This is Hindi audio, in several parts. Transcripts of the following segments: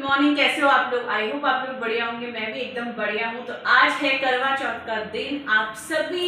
मॉर्निंग, कैसे हो आप लोग। आई होप आप लोग बढ़िया होंगे। मैं भी एकदम बढ़िया हूँ। तो आज है करवा चौथ का दिन। आप सभी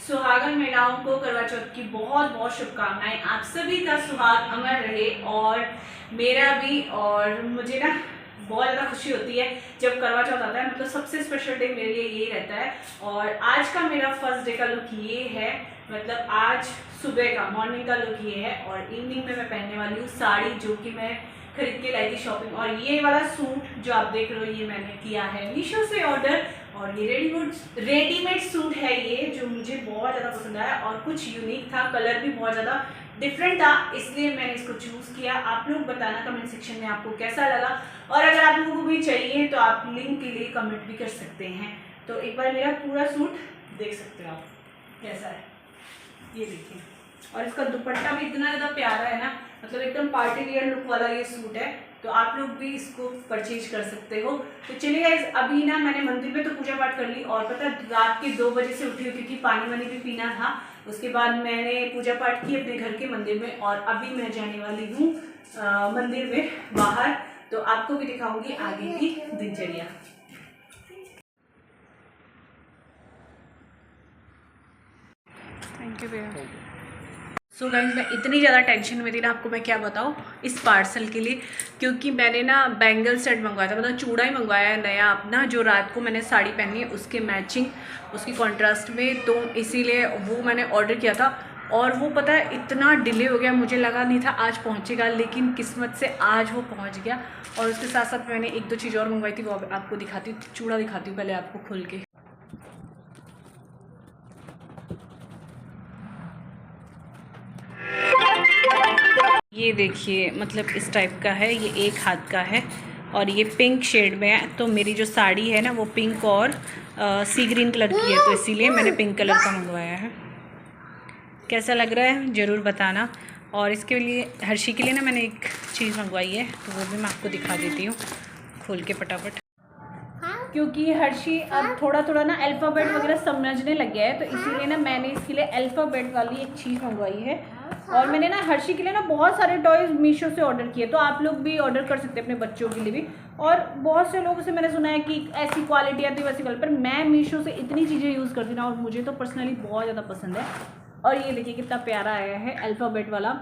सुहागन महिलाओं को करवा चौथ की बहुत बहुत शुभकामनाएं। आप सभी का सुहाग अमर रहे और मेरा भी। और मुझे ना बहुत ज़्यादा खुशी होती है जब करवा चौथ आता है। मतलब सबसे स्पेशल डे मेरे लिए ये रहता है। और आज का मेरा फर्स्ट डे का लुक ये है, मतलब आज सुबह का मॉर्निंग का लुक ये है। और इवनिंग में मैं पहनने वाली हूँ साड़ी, जो कि मैं खरीद के लाई थी शॉपिंग। और ये वाला सूट जो आप देख रहे हो ये मैंने किया है मीशो से ऑर्डर। और ये रेडीमेड सूट है ये, जो मुझे बहुत ज़्यादा पसंद आया और कुछ यूनिक था। कलर भी बहुत ज़्यादा डिफरेंट था, इसलिए मैंने इसको चूज़ किया। आप लोग बताना कमेंट सेक्शन में आपको कैसा लगा। और अगर आप लोगों को भी चाहिए तो आप लिंक के लिए कमेंट भी कर सकते हैं। तो एक बार मेरा पूरा सूट देख सकते हो आप कैसा है, ये देखिए। और इसका दुपट्टा भी इतना ज़्यादा प्यारा है ना, मतलब एकदम पार्टी वियर लुक वाला ये सूट है। तो आप लोग भी इसको परचेज कर सकते हो। तो चलिए गाइस, अभी ना मैंने मंदिर में तो पूजा पाठ कर ली। और पता रात के 2 बजे से उठी हुई, क्योंकि पानी वानी भी पीना था। उसके बाद मैंने पूजा पाठ की अपने घर के मंदिर में। और अभी मैं जाने वाली हूँ मंदिर में बाहर। तो आपको भी दिखाऊंगी आगे की दिनचर्या। थैंक यू भैया। सो गाइस, मैं इतनी ज़्यादा टेंशन में थी ना, आपको मैं क्या बताऊँ इस पार्सल के लिए। क्योंकि मैंने ना बैंगल सेट मंगवाया था, मतलब चूड़ा ही मंगवाया है नया अपना, जो रात को मैंने साड़ी पहनी है उसके मैचिंग, उसकी कॉन्ट्रास्ट में। तो इसीलिए वो मैंने ऑर्डर किया था। और वो पता है इतना डिले हो गया, मुझे लगा नहीं था आज पहुँचेगा, लेकिन किस्मत से आज वो पहुँच गया। और उसके साथ साथ मैंने 1-2 चीज़ और मंगवाई थी, वो आपको दिखाती हूँ। चूड़ा दिखाती हूँ पहले आपको खोल के। ये देखिए, मतलब इस टाइप का है, ये एक हाथ का है और ये पिंक शेड में है। तो मेरी जो साड़ी है ना वो पिंक और सी ग्रीन कलर की है, तो इसीलिए मैंने पिंक कलर का मंगवाया है। कैसा लग रहा है ज़रूर बताना। और इसके लिए हर्षी के लिए ना मैंने एक चीज़ मंगवाई है, तो वो भी मैं आपको दिखा देती हूँ खोल के फटाफट। क्योंकि हर्षी अब थोड़ा थोड़ा ना अल्फ़ाबेट वगैरह समझने लग गया है, तो इसीलिए ना मैंने इसके लिए अल्फ़ाबेट वाली एक चीज़ मंगवाई है। और मैंने ना हर्षी के लिए ना बहुत सारे टॉयज़ मीशो से ऑर्डर किए, तो आप लोग भी ऑर्डर कर सकते हैं अपने बच्चों के लिए भी। और बहुत से लोगों से मैंने सुना है कि ऐसी क्वालिटी आती है वैसी क्वालिटी, पर मैं मीशो से इतनी चीज़ें यूज़ करती ना, और मुझे तो पर्सनली बहुत ज़्यादा पसंद है। और ये देखिए कितना प्यारा आया है अल्फ़ाबेट वाला।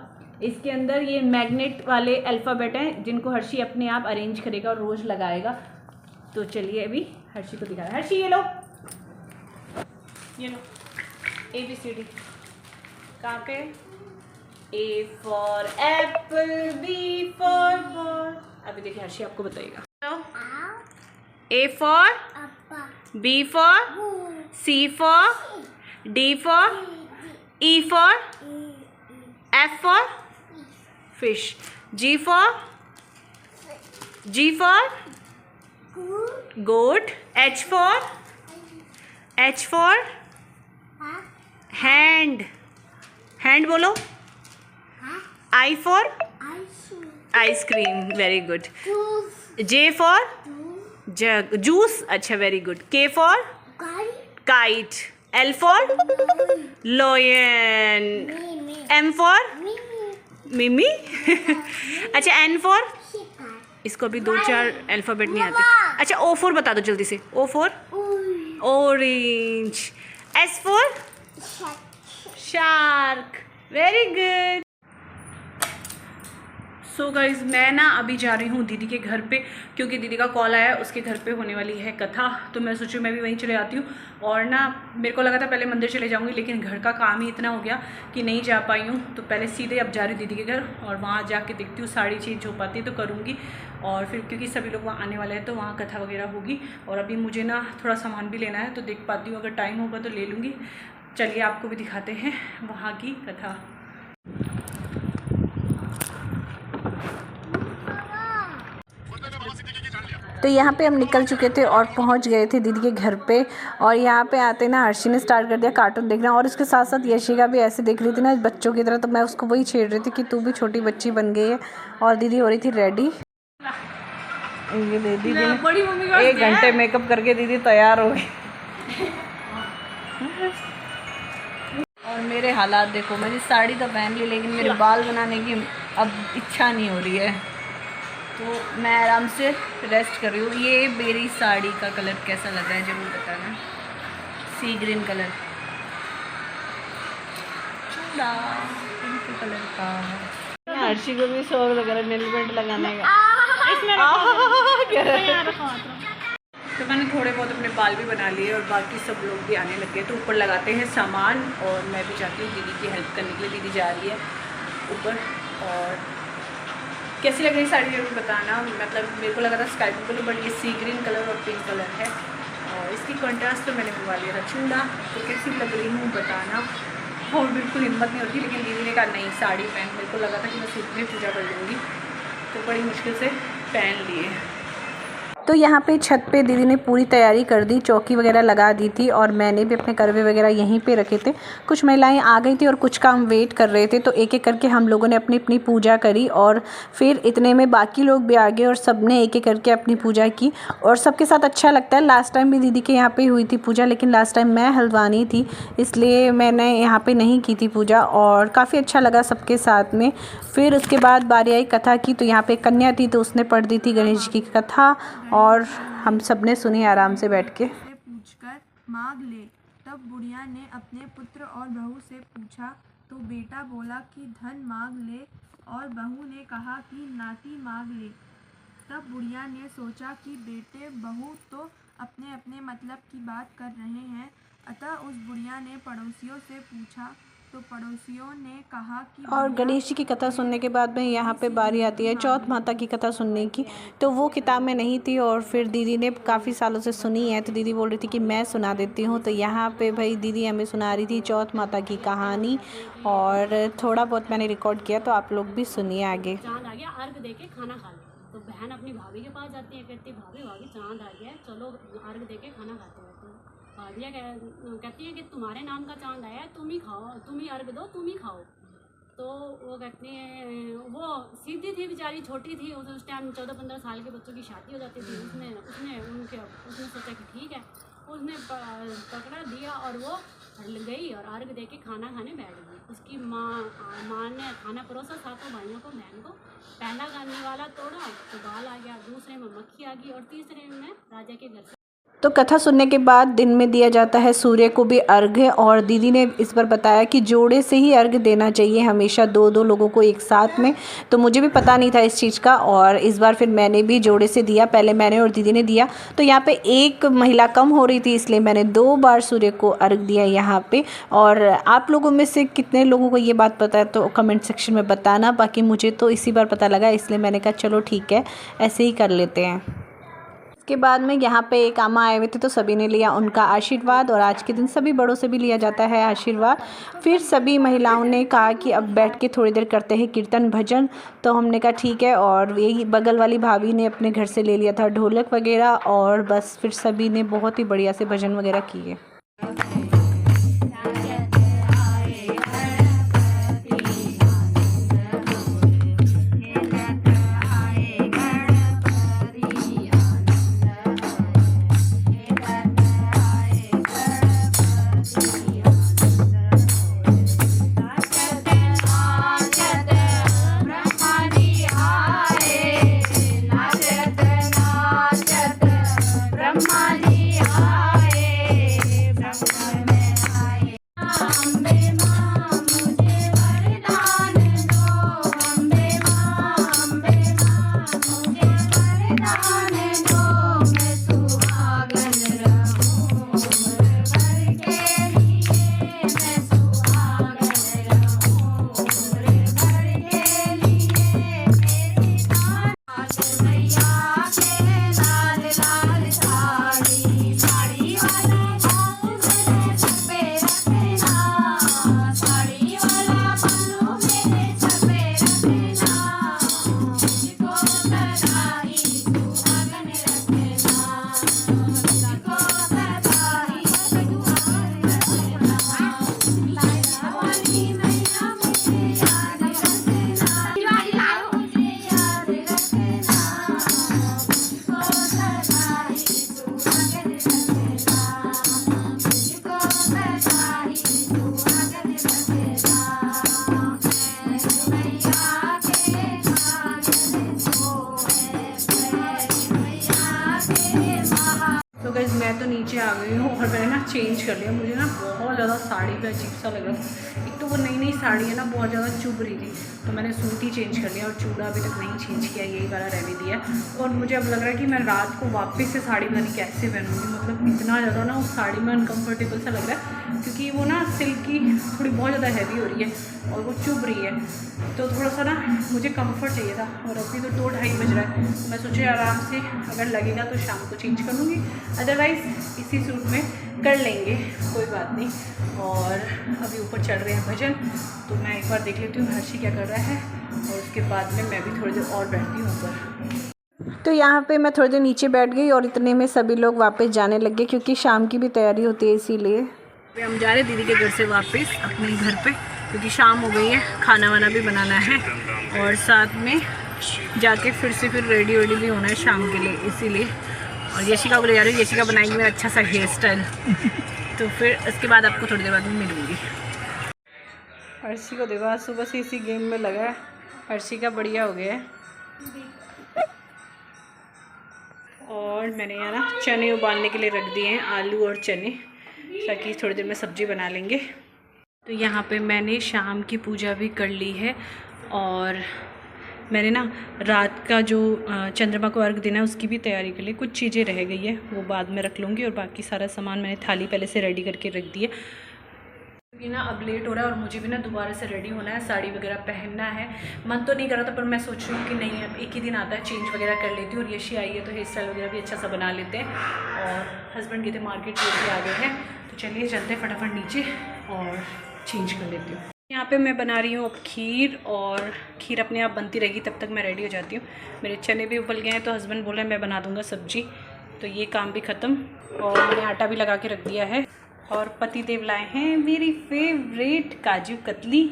इसके अंदर ये मैग्नेट वाले अल्फ़ाबेट हैं, जिनको हर्षी अपने आप अरेंज करेगा और रोज़ लगाएगा। तो चलिए अभी हर्षी को दिखा रहा है। हर्षी ये लो ABCD कहाँ पे? A for apple, B for ball। अभी देखिए हर्षी आपको बताएगा। A for B for C for D for E for F for fish, G for goat, H for hand बोलो। I for ice cream, very good। J for jug, juice, अच्छा very good। K for kite, L for lion, M for मिमी अच्छा N for, इसको अभी 2-4 अल्फ़ाबेट नहीं आते। अच्छा O for बता दो जल्दी से। O for orange, S for shark, very good. So guys, मैं ना अभी जा रही हूँ दीदी के घर पे, क्योंकि दीदी का कॉल आया है, उसके घर पे होने वाली है कथा। तो मैं सोचूँ मैं भी वहीं चले आती हूँ। और ना मेरे को लगा था पहले मंदिर चले जाऊँगी, लेकिन घर का काम ही इतना हो गया कि नहीं जा पाई हूँ। तो पहले सीधे अब जा रही हूँ दीदी के घर, और वहाँ जाके देखती हूँ साड़ी चेंज हो पाती है तो करूँगी। और फिर क्योंकि सभी लोग वहाँ आने वाले हैं तो वहाँ कथा वगैरह होगी। और अभी मुझे ना थोड़ा सामान भी लेना है, तो देख पाती हूँ, अगर टाइम होगा तो ले लूँगी। चलिए आपको भी दिखाते हैं वहाँ की कथा। तो यहाँ पे हम निकल चुके थे और पहुँच गए थे दीदी के घर पे। और यहाँ पे आते ना हर्षी ने स्टार्ट कर दिया कार्टून देखना, और उसके साथ साथ यशिका भी ऐसे देख रही थी ना बच्चों की तरह। तो मैं उसको वही छेड़ रही थी कि तू भी छोटी बच्ची बन गई है। और दीदी हो रही थी रेडी। ये दीदी ने 1 घंटे मेकअप करके दीदी तैयार हो गई। और मेरे हालात देखो, मैंने साड़ी तो पहन ली, लेकिन मेरे बाल बनाने की अब इच्छा नहीं हो रही है। तो मैं आराम से रेस्ट कर रही हूँ। ये मेरी साड़ी का कलर कैसा लग रहा है ज़रूर बताना। सी ग्रीन कलर, चूड़ा पिंक कलर का। हर्षी को भी शौक लग रहा है नेल पेंट लगाने का। तो मैंने थोड़े बहुत अपने बाल भी बना लिए और बाकी सब लोग भी आने लगे। तो ऊपर लगाते हैं सामान और मैं भी जाती हूँ दीदी की हेल्प करने के लिए। दीदी जा रही है ऊपर। और कैसी लग रही साड़ी जरूर बताना। मतलब मेरे को लगा था स्काई ब्लू, बट ये सी ग्रीन कलर और पिंक कलर है। और इसकी कॉन्ट्रास्ट तो मैंने बनवा लिया था चूड़ा। तो कैसी लग रही हूँ बताना। और बिल्कुल हिम्मत नहीं होती, लेकिन दीदी ने कहा नहीं साड़ी पहन। मेरे को लगा था कि मैं सूट में पूजा कर लूँगी, तो बड़ी मुश्किल से पहन लिए। तो यहाँ पे छत पे दीदी ने पूरी तैयारी कर दी, चौकी वगैरह लगा दी थी और मैंने भी अपने करवे वगैरह यहीं पे रखे थे। कुछ महिलाएं आ गई थी और कुछ काम वेट कर रहे थे, तो एक एक करके हम लोगों ने अपनी अपनी पूजा करी। और फिर इतने में बाकी लोग भी आ गए और सब ने एक एक करके अपनी पूजा की। और सबके साथ अच्छा लगता है। लास्ट टाइम भी दीदी के यहाँ पर हुई थी पूजा, लेकिन लास्ट टाइम मैं हल्द्वानी थी इसलिए मैंने यहाँ पर नहीं की थी पूजा। और काफ़ी अच्छा लगा सबके साथ में। फिर उसके बाद बारी आई कथा की। तो यहाँ पर कन्या थी तो उसने पढ़ दी थी गणेश जी की कथा और हम सब ने सुनी आराम से बैठ के। पूछकर मांग ले। तब बुढ़िया ने अपने पुत्र और बहू से पूछा तो बेटा बोला कि धन मांग ले और बहू ने कहा कि नाती मांग ले। तब बुढ़िया ने सोचा कि बेटे बहू तो अपने अपने मतलब की बात कर रहे हैं, अतः उस बुढ़िया ने पड़ोसियों से पूछा तो पड़ोसियों ने कहा कि और गणेश जी की कथा सुनने के बाद में यहाँ पे बारी आती है चौथ माता की कथा सुनने की। तो वो किताब में नहीं थी और फिर दीदी ने काफ़ी सालों से सुनी है, तो दीदी बोल रही थी कि मैं सुना देती हूँ। तो यहाँ पे भाई दीदी हमें सुना रही थी चौथ माता की कहानी और थोड़ा बहुत मैंने रिकॉर्ड किया, तो आप लोग भी सुनिए आगे। चाँद आ गया, अर्घ दे के खाना खा ले। तो बहन अपनी भाभी के पास जाती है, कहती भाभी भाभी चाँद आ गया, चलो अर्घ दे के खाना खाते हैं। तो भाभिया कहती है कि तुम्हारे नाम का चाँद आया है, तुम ही खाओ, तुम ही अर्घ दो, तुम ही खाओ। तो वो कहती है, वो सीधी थी बेचारी, छोटी थी उस टाइम 14-15 साल के बच्चों की शादी हो जाती थी। उसने सोचा कि ठीक है, उसने पकड़ा दिया और वो गई और अर्घ दे के खाना खाने बैठ गई। उसकी माँ ने खाना परोसा सातों भाइयों को, बहन को। पहला गाने वाला तोड़ा तो बाल आ गया, दूसरे में मक्खी आ गई और तीसरे में राजा के घर से। तो कथा सुनने के बाद दिन में दिया जाता है सूर्य को भी अर्घ्य। और दीदी ने इस पर बताया कि जोड़े से ही अर्घ्य देना चाहिए, हमेशा दो दो लोगों को एक साथ में। तो मुझे भी पता नहीं था इस चीज़ का और इस बार फिर मैंने भी जोड़े से दिया। पहले मैंने और दीदी ने दिया। तो यहाँ पे एक महिला कम हो रही थी इसलिए मैंने 2 बार सूर्य को अर्घ्य दिया यहाँ पे। और आप लोगों में से कितने लोगों को ये बात पता है तो कमेंट सेक्शन में बताना। बाकी मुझे तो इसी बार पता लगा, इसलिए मैंने कहा चलो ठीक है ऐसे ही कर लेते हैं। के बाद में यहाँ पे एक आमा आए हुए थे तो सभी ने लिया उनका आशीर्वाद। और आज के दिन सभी बड़ों से भी लिया जाता है आशीर्वाद। फिर सभी महिलाओं ने कहा कि अब बैठ के थोड़ी देर करते हैं कीर्तन भजन। तो हमने कहा ठीक है। और यही बगल वाली भाभी ने अपने घर से ले लिया था ढोलक वगैरह और बस फिर सभी ने बहुत ही बढ़िया से भजन वगैरह किए। मैं तो नीचे आ गई हूँ और मैंने ना चेंज कर लिया। मुझे ना बहुत ज़्यादा साड़ी पे अजीब सा लग रहा था। एक तो वो नई नई साड़ी है ना, बहुत ज़्यादा चुभ रही थी, तो मैंने सूट ही चेंज कर लिया और चूड़ा अभी तक नहीं चेंज किया, यही वाला रहने दिया। और मुझे अब लग रहा है कि मैं रात को वापस से साड़ी पता नहीं कैसे पहनूँगी। मतलब इतना ज़्यादा ना उस साड़ी में अनकम्फर्टेबल सा लग रहा है, क्योंकि वो ना सिल्क की थोड़ी बहुत ज़्यादा हैवी हो रही है और वो चुभ रही है, तो थोड़ा सा ना मुझे कंफर्ट चाहिए था। और अभी तो 2-2:30 बज रहा है, तो मैं सोचे आराम से अगर लगेगा तो शाम को चेंज कर लूँगी, अदरवाइज़ इसी सूट में कर लेंगे, कोई बात नहीं। और अभी ऊपर चढ़ रहे हैं भजन, तो मैं एक बार देख लेती हूँ हर्षी क्या कर रहा है, और उसके बाद में मैं भी थोड़ी देर और बैठती हूँ ऊपर। तो यहाँ पे मैं थोड़ी देर नीचे बैठ गई और इतने में सभी लोग वापस जाने लगे, क्योंकि शाम की भी तैयारी होती है इसीलिए। अभी हम जा रहे हैं दीदी के घर से वापस अपने घर पे, क्योंकि शाम हो गई है, खाना वाना भी बनाना है और साथ में जाके फिर से रेडी वेडी भी होना है शाम के लिए, इसीलिए। और यशिका को ले जा रही हूँ, यशिका बनाएंगी मेरा अच्छा सा हेयर स्टाइल। तो फिर उसके बाद आपको थोड़ी देर बाद में मिलूँगी। हर्षी को देखो, आज सुबह से इसी गेम में लगा है। हर्षी का बढ़िया हो गया है। और मैंने यहाँ ना चने उबालने के लिए रख दिए हैं, आलू और चने, ताकि थोड़ी देर में सब्ज़ी बना लेंगे। तो यहाँ पे मैंने शाम की पूजा भी कर ली है, और मैंने ना रात का जो चंद्रमा को अर्घ देना है उसकी भी तैयारी कर ली। कुछ चीज़ें रह गई है वो बाद में रख लूँगी, और बाकी सारा सामान मैंने थाली पहले से रेडी करके रख दी है, क्योंकि ना अब लेट हो रहा है और मुझे भी ना दोबारा से रेडी होना है, साड़ी वगैरह पहनना है। मन तो नहीं कर रहा था, पर मैं सोच रही हूँ कि नहीं, अब एक ही दिन आता है, चेंज वगैरह कर लेती हूँ। और यशी आई है तो हेयर स्टाइल वगैरह भी अच्छा सा बना लेते हैं। और हस्बैंड गए थे मार्केट, छोड़ के आ गए हैं, तो चलिए चलते हैं फटाफट नीचे और चेंज कर लेती हूँ। यहाँ पे मैं बना रही हूँ अब खीर, और खीर अपने आप बनती रहेगी, तब तक मैं रेडी हो जाती हूँ। मेरे चने भी उबल गए हैं, तो हस्बैंड बोला मैं बना दूँगा सब्जी, तो ये काम भी ख़त्म। और मैंने आटा भी लगा के रख दिया है। और पति देव लाए हैं मेरी फेवरेट काजू कतली,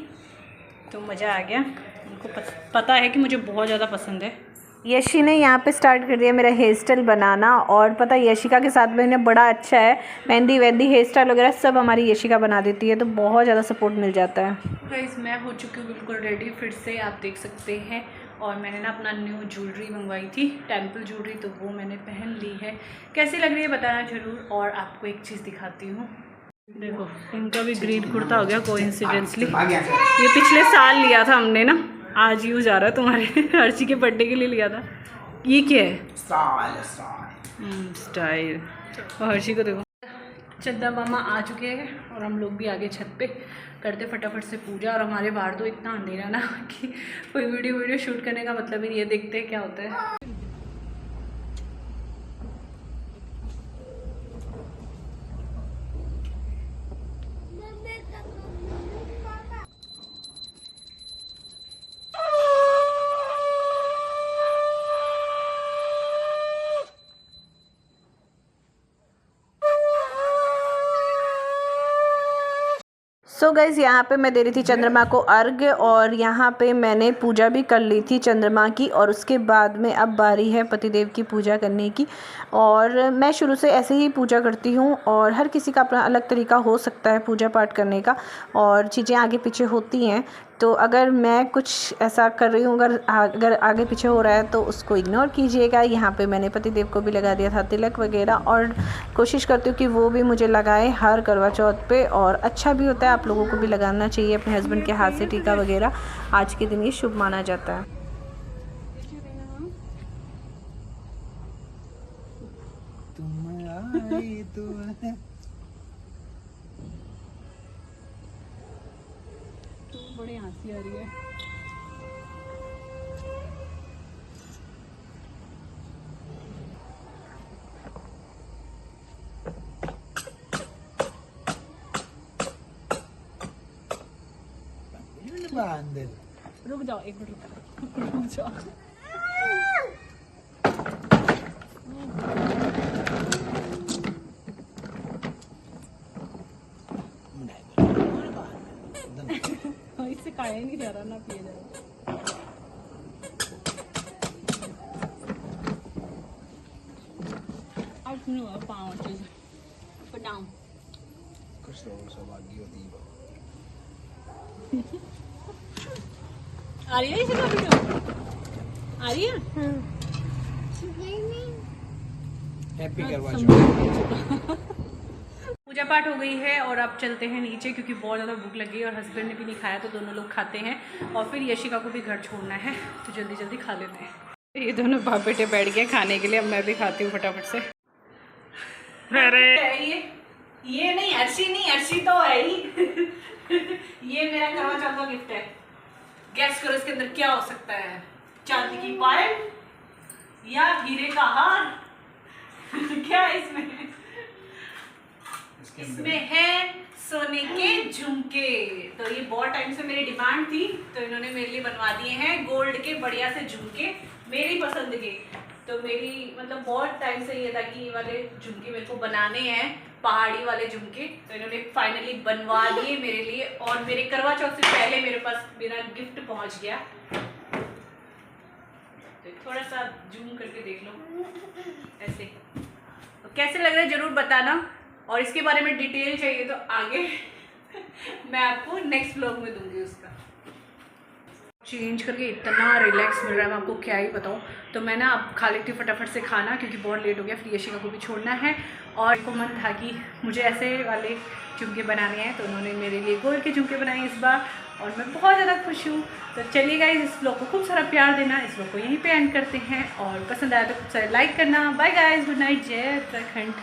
तो मज़ा आ गया। उनको पता है कि मुझे बहुत ज़्यादा पसंद है। यशी ने यहाँ पे स्टार्ट कर दिया मेरा हेयर स्टाइल बनाना, और पता है यशिका के साथ में इन्हें बड़ा अच्छा है, मेहंदी वेंदी हेयर स्टाइल वगैरह सब हमारी यशिका बना देती है, तो बहुत ज़्यादा सपोर्ट मिल जाता है। गाइस मैं हो चुकी हूँ बिल्कुल रेडी, फिर से आप देख सकते हैं। और मैंने ना अपना न्यू ज्वेलरी मंगवाई थी, टेम्पल ज्वेलरी, तो वो मैंने पहन ली है। कैसी लग रही है बताना ज़रूर। और आपको एक चीज़ दिखाती हूँ, देखो इनका भी ग्रीन कुर्ता हो गया कोइंसिडेंटली। ये पिछले साल लिया था हमने ना, आज यूज़ आ रहा है तुम्हारे हर्षी के बर्थडे के लिए लिया था। ये क्या है? स्टाइल। और हर्षी को देखो, चद्दा मामा आ चुके हैं और हम लोग भी आगे छत पे करते फटाफट से पूजा। और हमारे बाहर तो इतना अंधेरा ना कि कोई वीडियो शूट करने का मतलब ही नहीं है। देखते हैं क्या होता है। सो गाइज़ यहाँ पे मैं दे रही थी चंद्रमा को अर्घ, और यहाँ पे मैंने पूजा भी कर ली थी चंद्रमा की। और उसके बाद में अब बारी है पतिदेव की पूजा करने की। और मैं शुरू से ऐसे ही पूजा करती हूँ, और हर किसी का अपना अलग तरीका हो सकता है पूजा पाठ करने का, और चीज़ें आगे पीछे होती हैं। तो अगर मैं कुछ ऐसा कर रही हूँ, अगर आगे पीछे हो रहा है तो उसको इग्नोर कीजिएगा। यहाँ पे मैंने पतिदेव को भी लगा दिया था तिलक वगैरह, और कोशिश करती हूँ कि वो भी मुझे लगाए हर करवा चौथ पे, और अच्छा भी होता है। आप लोगों को भी लगाना चाहिए अपने हस्बैंड के हाथ से टीका वगैरह, आज के दिन ये शुभ माना जाता है। बड़ी हंसी आ रही है। रुक जाओ एक मिनट, रुक जाओ। इससे खाया नहीं जा रहा ना पिया जा रहा। आज नहीं हुआ पाँव चीज पटाऊं कुछ लोगों सौभाग्य होती है। आ रही है इसे का वीडियो आ रही है। हैप्पी करवा चौथ। पूजा पाठ हो गई है और अब चलते हैं नीचे क्योंकि बहुत ज़्यादा भूख लगी है और हस्बैंड ने भी नहीं खाया तो दोनों लोग खाते हैं और फिर यशिका को भी घर छोड़ना है तो जल्दी जल्दी खा लेते हैं। ये दोनों बाप बेटे बैठ गए खाने के लिए, अब मैं भी खाती हूँ फटाफट से। अरे ये नहीं अर्शी नहीं, अर्शी तो है ही। ये मेरा करवा चौथ का गिफ्ट है। गैस करो इसके अंदर क्या हो सकता है, चांदी की पायल या हीरे का हार? क्या है इसमें? इसमें है सोने के झुमके। तो ये बहुत टाइम से मेरी डिमांड थी तो इन्होंने मेरे लिए बनवा दिए हैं गोल्ड के बढ़िया से झुमके, मेरी पसंद के। तो मेरी मतलब बहुत टाइम से ये था कि ये वाले झुमके मेरे को बनाने हैं, पहाड़ी वाले झुमके। तो इन्होंने फाइनली बनवा दिए मेरे लिए और मेरे करवा चौथ से पहले मेरे पास मेरा गिफ्ट पहुंच गया। तो थोड़ा सा जूम करके देख लो ऐसे, तो कैसे लग रहा है ज़रूर बताना और इसके बारे में डिटेल चाहिए तो आगे मैं आपको नेक्स्ट व्लॉग में दूंगी उसका। चेंज करके इतना रिलैक्स मिल रहा है मैं आपको क्या ही बताऊँ। तो मैं ना अब खा लेती हूँ फटाफट से खाना क्योंकि बहुत लेट हो गया, फिर यशिका को भी छोड़ना है और को मन था कि मुझे ऐसे वाले झुमके बनाने हैं तो उन्होंने मेरे लिए गोल्ड के झुमके बनाए इस बार और मैं बहुत ज़्यादा खुश हूँ। तो चलिए गाइस, इस व्लॉग को खूब सारा प्यार देना, इस व्लॉग को यहीं पे एंड करते हैं और पसंद आया तो खूब सारा लाइक करना। बाय गाइस, गुड नाइट, जय उत्तराखंड।